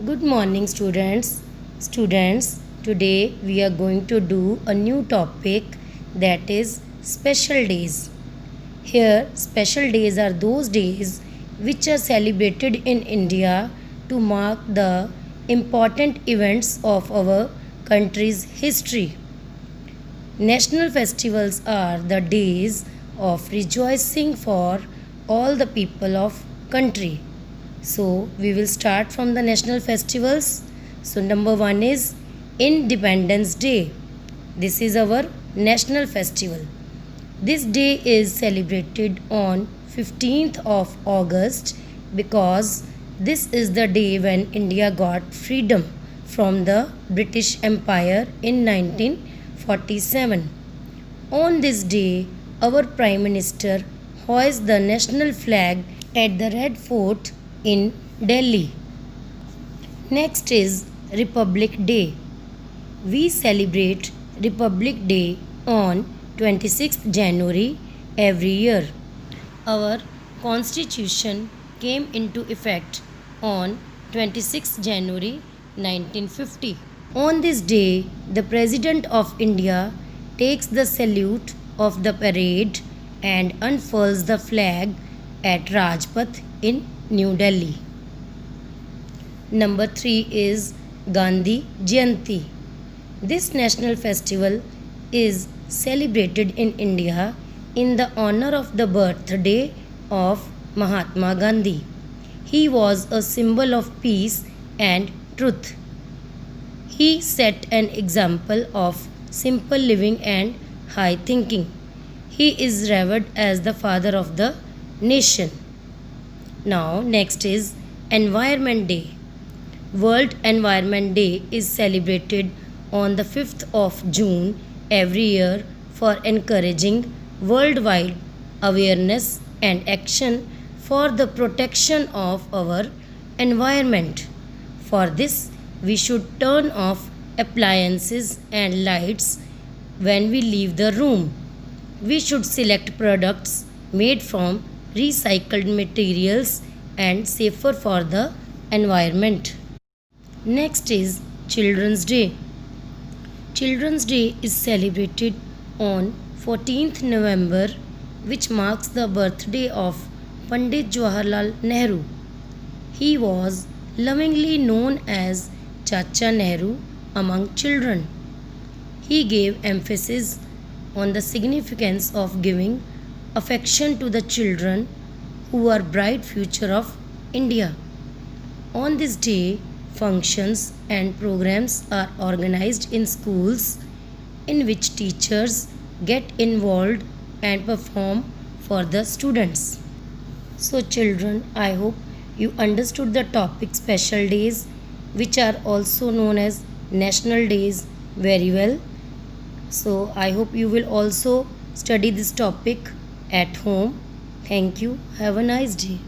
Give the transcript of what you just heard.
Good morning, students. Students, today we are going to do a new topic, that is special days. Here, special days are those days which are celebrated in India to mark the important events of our country's history. National festivals are the days of rejoicing for all the people of country. So we will start from the national festivals. So number 1 is Independence Day. This is our national festival. This day is celebrated on 15th of August because this is the day when India got freedom from the British Empire in 1947. On this day, our Prime Minister hoists the national flag at the Red Fort in Delhi. Next is Republic Day. We celebrate Republic Day on 26th January every year. Our constitution came into effect on 26th January 1950. On this day, the President of India takes the salute of the parade and unfurls the flag at Rajpath in New Delhi. Number 3 is Gandhi Jayanti. This national festival is celebrated in India in the honor of the birthday of Mahatma Gandhi. He was a symbol of peace and truth. He set an example of simple living and high thinking. He is revered as the father of the nation. Now, next is Environment Day. World Environment Day is celebrated on the 5th of June every year for encouraging worldwide awareness and action for the protection of our environment. For this, we should turn off appliances and lights when we leave the room. We should select products made from recycled materials and safer for the environment. Next is Children's Day. Children's Day is celebrated on 14th November, which marks the birthday of Pandit Jawaharlal Nehru. He was lovingly known as Chacha Nehru among children. He gave emphasis on the significance of giving affection to the children who are bright future of India. On this day, functions and programs are organized in schools in which teachers get involved and perform for the students. So children, I hope you understood the topic special days, which are also known as national days, very well. So I hope you will also study this topic at home. Thank you. Have a nice day.